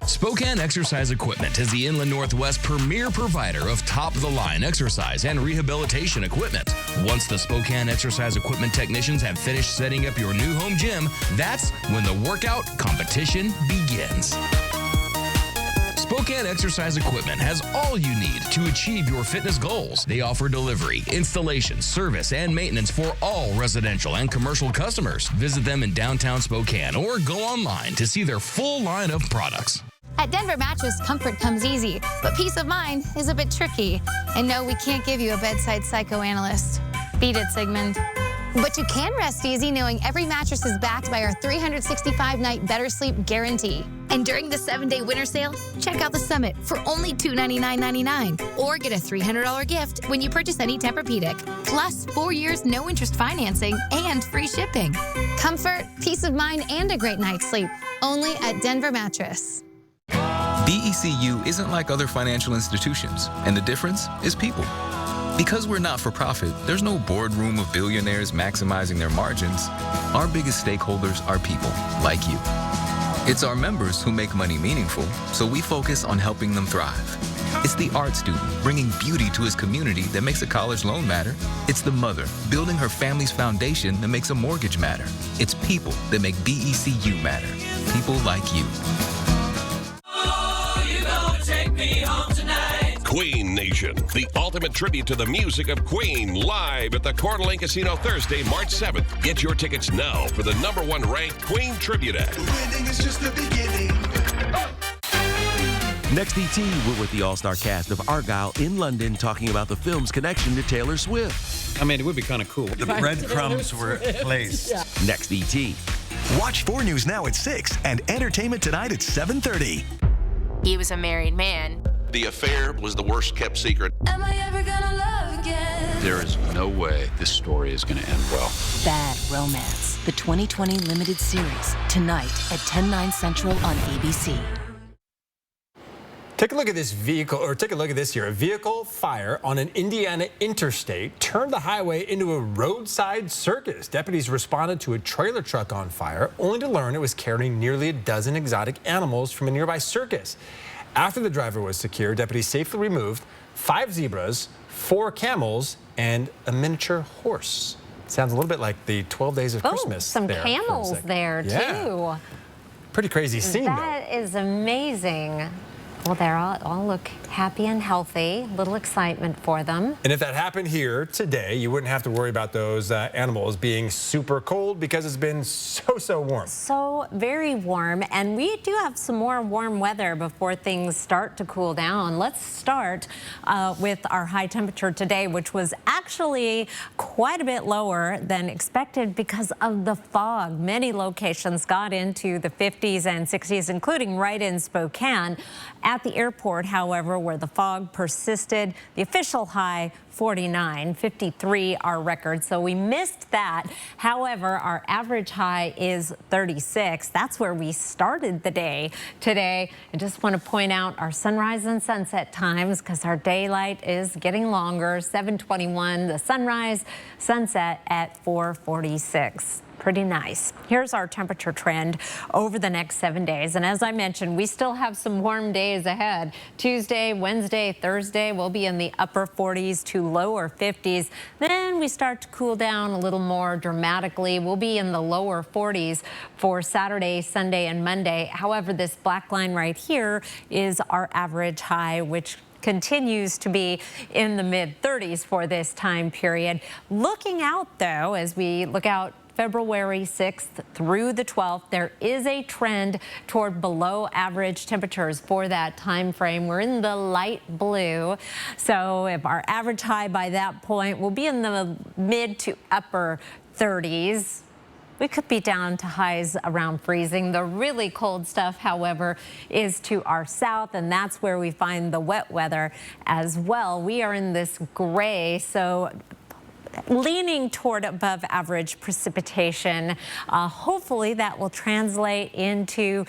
Spokane Exercise Equipment is the Inland Northwest premier provider of top-of-the-line exercise and rehabilitation equipment. Once the Spokane Exercise Equipment technicians have finished setting up your new home gym, that's when the workout competition begins. Spokane Exercise Equipment has all you need to achieve your fitness goals. They offer delivery, installation, service, and maintenance for all residential and commercial customers. Visit them in downtown Spokane or go online to see their full line of products. At Denver Mattress, comfort comes easy, but peace of mind is a bit tricky. And no, we can't give you a bedside psychoanalyst. Beat it, Sigmund. But you can rest easy knowing every mattress is backed by our 365-night Better Sleep guarantee. And during the 7-day winter sale, check out the Summit for only $299.99. Or get a $300 gift when you purchase any Tempur-Pedic. Plus 4 years no-interest financing and free shipping. Comfort, peace of mind, and a great night's sleep. Only at Denver Mattress. BECU isn't like other financial institutions, and the difference is people. Because we're not for profit, there's no boardroom of billionaires maximizing their margins. Our biggest stakeholders are people like you. It's our members who make money meaningful, so we focus on helping them thrive. It's the art student bringing beauty to his community that makes a college loan matter. It's the mother building her family's foundation that makes a mortgage matter. It's people that make BECU matter. People like you. Oh, you're gonna take me home tonight. Queen Nation, the ultimate tribute to the music of Queen, live at the Coeur d'Alene Casino Thursday, March 7th. Get your tickets now for the #1 ranked Queen Tribute Act. Winning is just the beginning. Next ET, we're with the all-star cast of Argylle in London talking about the film's connection to Taylor Swift. I mean, it would be kind of cool. The breadcrumbs were placed. Next ET. Watch 4 News Now at 6 and Entertainment Tonight at 7:30. He was a married man. The affair was the worst kept secret. Am I ever gonna love again? There is no way this story is going to end well. Bad Romance, the 2020 limited series, tonight at 10/9 Central on ABC. Take a look at this vehicle, or take a look at this here. A vehicle fire on an Indiana interstate turned the highway into a roadside circus. Deputies responded to a trailer truck on fire, only to learn it was carrying nearly a dozen exotic animals from a nearby circus. After the driver was secured, deputies safely removed 5 zebras, 4 camels, and a miniature horse. Sounds a little bit like the 12 Days of Christmas. Some camels there, yeah. too. Pretty crazy scene, That is amazing. Well, they all look happy and healthy, little excitement for them. And if that happened here today, you wouldn't have to worry about those animals being super cold because it's been so warm. So very warm, and we do have some more warm weather before things start to cool down. Let's start with our high temperature today, which was actually quite a bit lower than expected because of the fog. Many locations got into the 50s and 60s, including right in Spokane. At the airport, however, where the fog persisted, the official high 49, 53 our record, so we missed that. However, our average high is 36. That's where we started the day today. I just want to point out our sunrise and sunset times because our daylight is getting longer. 7:21 the sunrise, sunset at 4:46. Pretty nice. Here's our temperature trend over the next 7 days. And as I mentioned, we still have some warm days ahead. Tuesday, Wednesday, Thursday, we'll be in the upper 40s to lower 50s. Then we start to cool down a little more dramatically. We'll be in the lower 40s for Saturday, Sunday, and Monday. However, this black line right here is our average high, which continues to be in the mid-30s for this time period. Looking out, though, as we look out February 6th through the 12th, there is a trend toward below average temperatures for that time frame. We're in the light blue. So if our average high by that point will be in the mid to upper 30s. We could be down to highs around freezing. The really cold stuff, however, is to our south, and that's where we find the wet weather as well. We are in this gray, so leaning toward above average precipitation. Hopefully that will translate into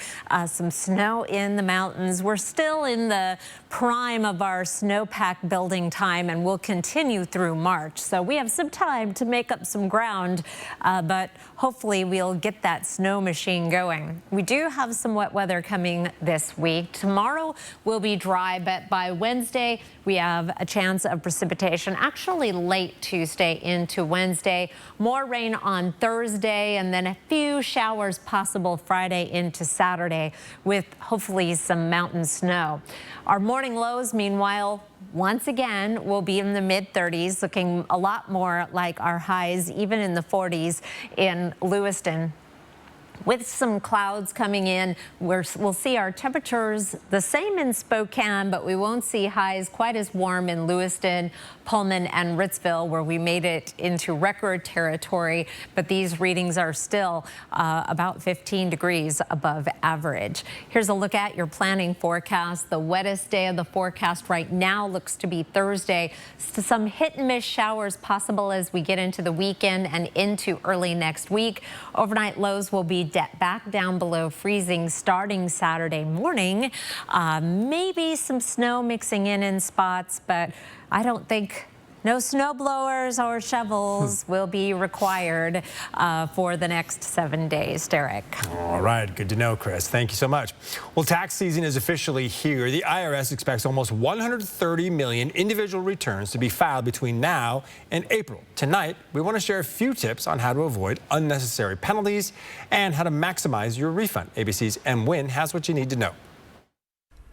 some snow in the mountains. We're still in the prime of our snowpack building time and will continue through March. So we have some time to make up some ground, but hopefully we'll get that snow machine going. We do have some wet weather coming this week. Tomorrow will be dry, but by Wednesday we have a chance of precipitation, actually late Tuesday into Wednesday. More rain on Thursday, and then a few showers possible Friday into Saturday with hopefully some mountain snow. Our morning lows, meanwhile, once again, will be in the mid-30s, looking a lot more like our highs, even in the 40s in Lewiston. With some clouds coming in, we'll see our temperatures the same in Spokane, but we won't see highs quite as warm in Lewiston, Pullman, and Ritzville, where we made it into record territory. But these readings are still about 15 degrees above average. Here's a look at your planning forecast. The wettest day of the forecast right now looks to be Thursday. Some hit and miss showers possible as we get into the weekend and into early next week. Overnight lows will be back down below freezing starting Saturday morning. Maybe some snow mixing in spots, but I don't think no snow blowers or shovels will be required for the next 7 days. Derek. All right, good to know, Chris. Thank you so much. Well, tax season is officially here. The IRS expects almost 130 million individual returns to be filed between now and April. Tonight, we want to share a few tips on how to avoid unnecessary penalties and how to maximize your refund. ABC's M. Wynn has what you need to know.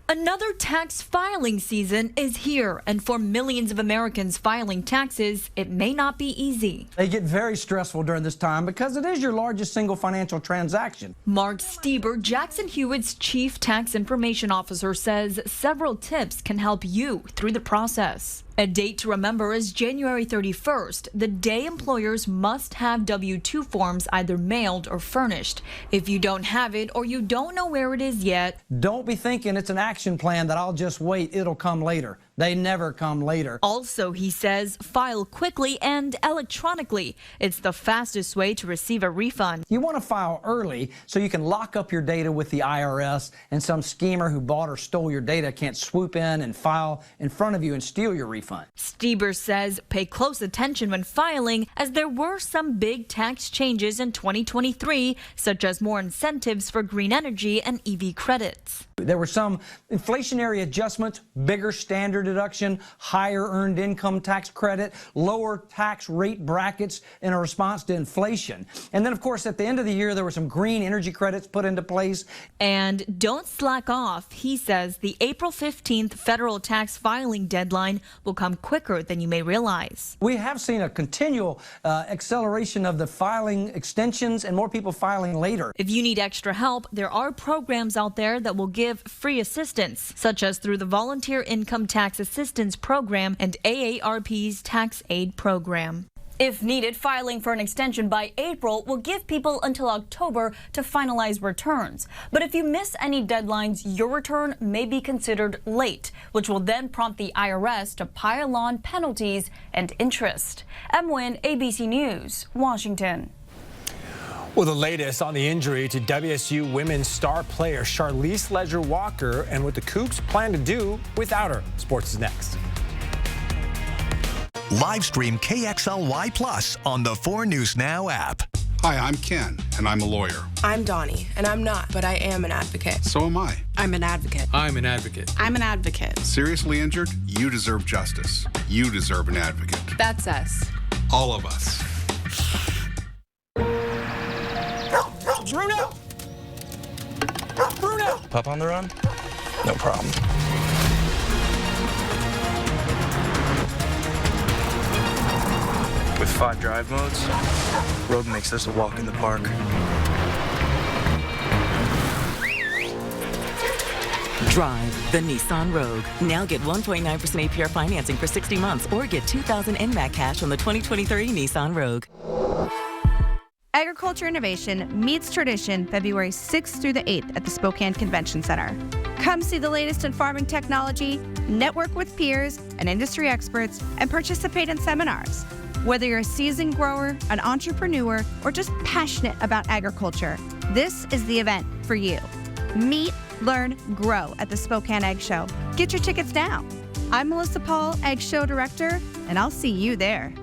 Another tax filing season is here, and for millions of Americans filing taxes, it may not be easy. They get very stressful during this time because it is your largest single financial transaction. Mark Stieber, Jackson Hewitt's Chief Tax Information Officer, says several tips can help you through the process. A date to remember is January 31st, the day employers must have W-2 forms either mailed or furnished. If you don't have it or you don't know where it is yet, don't be thinking it's an action plan that I'll just wait, it'll come later. They never come later. Also, he says, file quickly and electronically. It's the fastest way to receive a refund. You want to file early so you can lock up your data with the IRS, and some schemer who bought or stole your data can't swoop in and file in front of you and steal your refund. Stieber says pay close attention when filing, as there were some big tax changes in 2023, such as more incentives for green energy and EV credits. There were some inflationary adjustments, bigger standard deduction, higher earned income tax credit, lower tax rate brackets in a response to inflation. And then, of course, at the end of the year, there were some green energy credits put into place. And don't slack off. He says the April 15th federal tax filing deadline will come quicker than you may realize. We have seen a continual acceleration of the filing extensions and more people filing later. If you need extra help, there are programs out there that will give free assistance, such as through the Volunteer Income Tax Assistance Program and AARP's Tax Aid Program. If needed, filing for an extension by April will give people until October to finalize returns. But if you miss any deadlines, your return may be considered late, which will then prompt the IRS to pile on penalties and interest. Em Nguyen, ABC News, Washington. Well, the latest on the injury to WSU women's star player Charlize Ledger-Walker and what the Cougs plan to do without her. Sports is next. Live stream KXLY Plus on the 4 News Now app. Hi, I'm Ken, and I'm a lawyer. I'm Donnie, and I'm not, but I am an advocate. So am I. I'm an advocate. I'm an advocate. I'm an advocate. Seriously injured? You deserve justice. You deserve an advocate. That's us. All of us. Bruno! Bruno! Pup on the run? No problem. With 5 drive modes, Rogue makes this a walk in the park. Drive the Nissan Rogue. Now get 1.9% APR financing for 60 months or get $2,000 NMAC cash on the 2023 Nissan Rogue. Agriculture Innovation meets tradition February 6th through the 8th at the Spokane Convention Center. Come see the latest in farming technology, network with peers and industry experts, and participate in seminars. Whether you're a seasoned grower, an entrepreneur, or just passionate about agriculture, this is the event for you. Meet, learn, grow at the Spokane Ag Show. Get your tickets now. I'm Melissa Paul, Ag Show Director, and I'll see you there.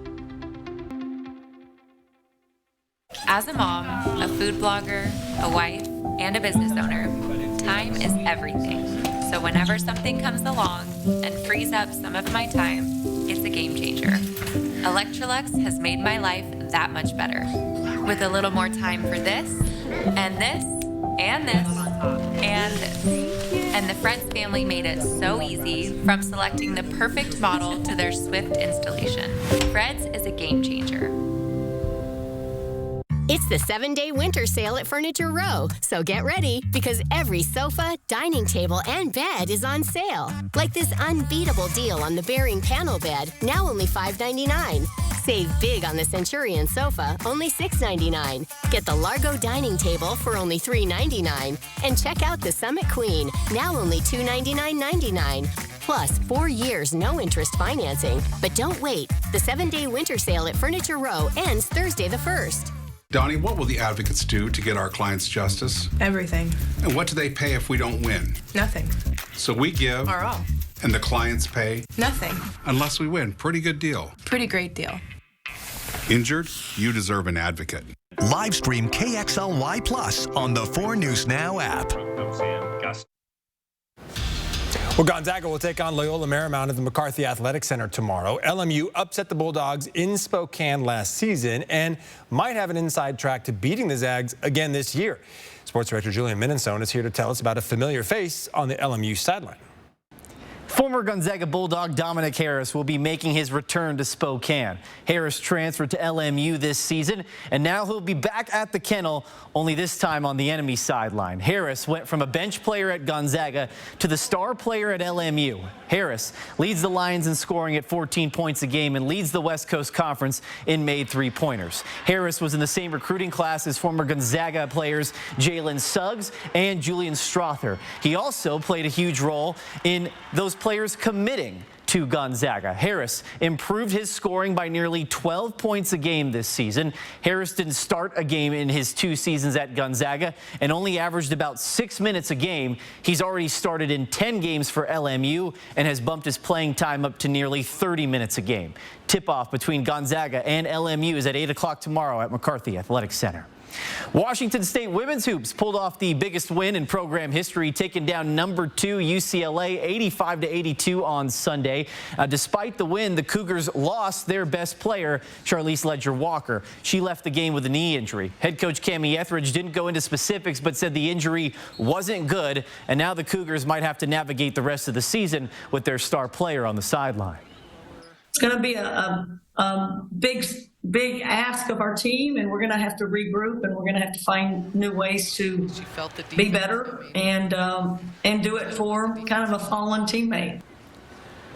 As a mom, a food blogger, a wife, and a business owner, time is everything. So whenever something comes along and frees up some of my time, it's a game changer. Electrolux has made my life that much better. With a little more time for this, and this, and this, and this. And the Fred's family made it so easy, from selecting the perfect model to their swift installation. Fred's is a game changer. It's the 7-day winter sale at Furniture Row, so get ready because every sofa, dining table, and bed is on sale. Like this unbeatable deal on the Bearing panel bed, now only $5.99. Save big on the Centurion sofa, only $6.99. Get the Largo dining table for only $3.99. And check out the Summit Queen, now only $299.99. Plus, 4 years no interest financing. But don't wait. The 7-day winter sale at Furniture Row ends Thursday the 1st. Donnie, what will the advocates do to get our clients justice? Everything. And what do they pay if we don't win? Nothing. So we give. Our all. And the clients pay? Nothing. Unless we win. Pretty good deal. Pretty great deal. Injured? You deserve an advocate. Live stream KXLY Plus on the 4 News Now app. Well, Gonzaga will take on Loyola Marymount at the McCarthy Athletic Center tomorrow. LMU upset the Bulldogs in Spokane last season and might have an inside track to beating the Zags again this year. Sports director Julian Minnesone is here to tell us about a familiar face on the LMU sideline. Former Gonzaga Bulldog Dominic Harris will be making his return to Spokane. Harris transferred to LMU this season, and now he'll be back at the kennel, only this time on the enemy sideline. Harris went from a bench player at Gonzaga to the star player at LMU. Harris leads the Lions in scoring at 14 points a game and leads the West Coast Conference in made three-pointers. Harris was in the same recruiting class as former Gonzaga players Jalen Suggs and Julian Strother. He also played a huge role in those players committing to Gonzaga. Harris improved his scoring by nearly 12 points a game this season. Harris didn't start a game in his 2 seasons at Gonzaga and only averaged about 6 minutes a game. He's already started in 10 games for LMU and has bumped his playing time up to nearly 30 minutes a game. Tip-off between Gonzaga and LMU is at 8 o'clock tomorrow at McCarthy Athletic Center. Washington State women's hoops pulled off the biggest win in program history, taking down number 2 UCLA 85-82 on Sunday. Despite the win, the Cougars lost their best player, Charlize Ledger-Walker. She left the game with a knee injury. Head coach Cami Etheridge didn't go into specifics, but said the injury wasn't good, and now the Cougars might have to navigate the rest of the season with their star player on the sideline. It's going to be a big ask of our team, and we're going to have to regroup, and we're going to have to find new ways to be better and do it for kind of a fallen teammate.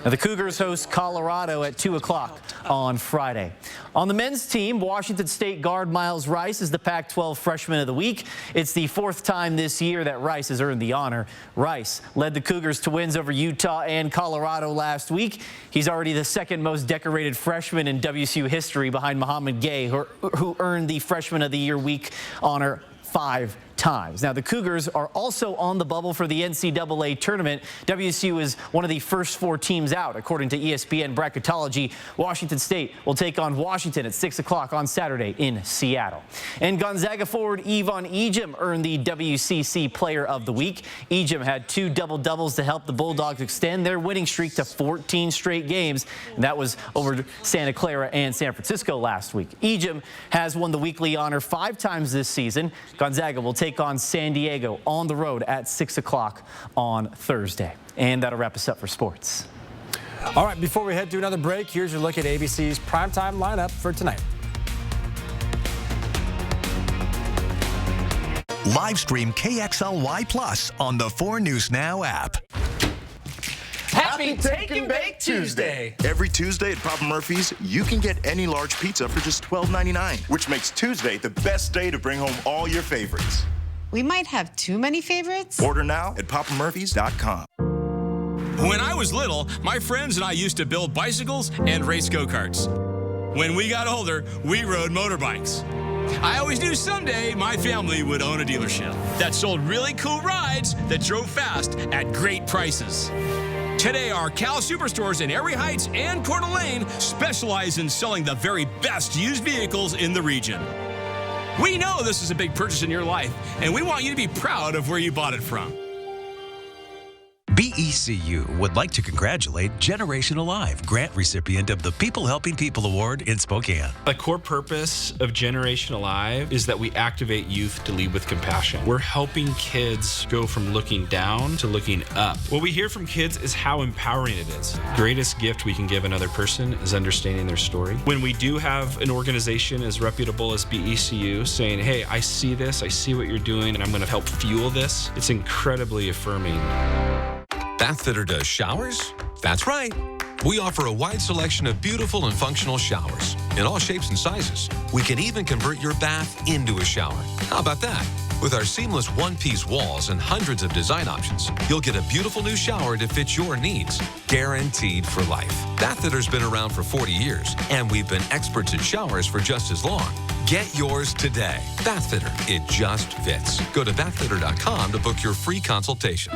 Now, the Cougars host Colorado at 2 o'clock on Friday. On the men's team, Washington State guard Miles Rice is the Pac-12 Freshman of the Week. It's the 4th time this year that Rice has earned the honor. Rice led the Cougars to wins over Utah and Colorado last week. He's already the 2nd most decorated freshman in WSU history behind Muhammad Gay, who earned the Freshman of the Year week honor 5 times. Now, the Cougars are also on the bubble for the NCAA tournament. WSU is one of the first 4 teams out, according to ESPN bracketology. Washington State will take on Washington at 6 o'clock on Saturday in Seattle. And Gonzaga forward Yvonne Ejim earned the WCC Player of the Week. Ejim had 2 double-doubles to help the Bulldogs extend their winning streak to 14 straight games. And that was over Santa Clara and San Francisco last week. Ejim has won the weekly honor 5 times this season. Gonzaga will take on San Diego on the road at 6 o'clock on Thursday. And that'll wrap us up for sports. All right, before we head to another break, here's your look at ABC's primetime lineup for tonight. Live stream KXLY Plus on the 4 News Now app. Happy Take and Bake Tuesday! Every Tuesday at Papa Murphy's, you can get any large pizza for just $12.99, which makes Tuesday the best day to bring home all your favorites. We might have too many favorites. Order now at papamurphys.com. When I was little, my friends and I used to build bicycles and race go-karts. When we got older, we rode motorbikes. I always knew someday my family would own a dealership that sold really cool rides that drove fast at great prices. Today, our Cal Superstores in Erie Heights and Coeur d'Alene specialize in selling the very best used vehicles in the region. We know this is a big purchase in your life, and we want you to be proud of where you bought it from. BECU would like to congratulate Generation Alive, grant recipient of the People Helping People Award in Spokane. The core purpose of Generation Alive is that we activate youth to lead with compassion. We're helping kids go from looking down to looking up. What we hear from kids is how empowering it is. The greatest gift we can give another person is understanding their story. When we do have an organization as reputable as BECU saying, hey, I see this, I see what you're doing, and I'm going to help fuel this, it's incredibly affirming. Bathfitter does showers? That's right. We offer a wide selection of beautiful and functional showers in all shapes and sizes. We can even convert your bath into a shower. How about that? With our seamless one-piece walls and hundreds of design options, you'll get a beautiful new shower to fit your needs, guaranteed for life. Bathfitter's been around for 40 years, and we've been experts at showers for just as long. Get yours today. Bathfitter, it just fits. Go to bathfitter.com to book your free consultation.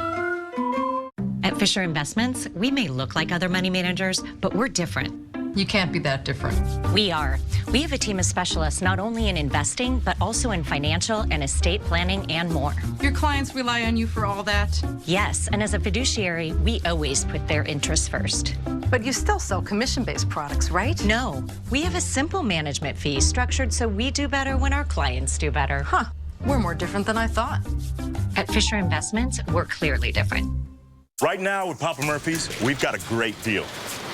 At Fisher Investments, we may look like other money managers, but we're different. You can't be that different. We are. We have a team of specialists not only in investing, but also in financial and estate planning and more. Your clients rely on you for all that? Yes, and as a fiduciary, we always put their interests first. But you still sell commission-based products, right? No, we have a simple management fee structured so we do better when our clients do better. Huh, we're more different than I thought. At Fisher Investments, we're clearly different. Right now with Papa Murphy's, we've got a great deal.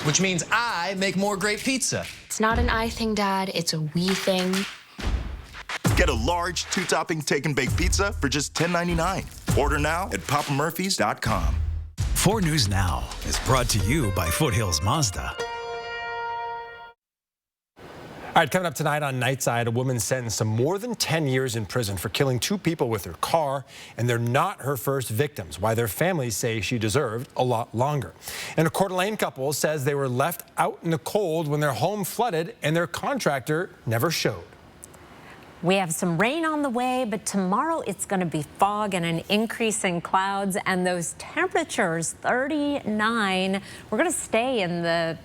Which means I make more great pizza. It's not an I thing, Dad. It's a we thing. Get a large 2-topping Take and Bake pizza for just $10.99. Order now at papamurphys.com. 4 News Now is brought to you by Foothills Mazda. All right, coming up tonight on Nightside, a woman sentenced to more than 10 years in prison for killing 2 people with her car, and they're not her first victims, why their families say she deserved a lot longer. And a Coeur d'Alene couple says they were left out in the cold when their home flooded and their contractor never showed. We have some rain on the way, but tomorrow it's going to be fog and an increase in clouds, and those temperatures, 39, we're going to stay in the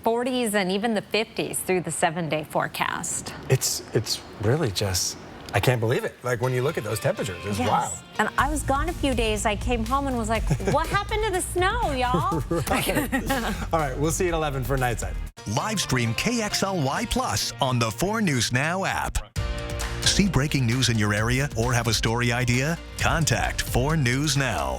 40s and even the 50s through the 7-day forecast. It's really just I can't believe it. Like, when you look at those temperatures, it's wild. And I was gone a few days. I came home and was like, what happened to the snow, y'all? All right, we'll see you at 11 for Nightside. Live stream KXLY Plus on the 4 News Now app. See breaking news in your area or have a story idea? Contact 4 News Now.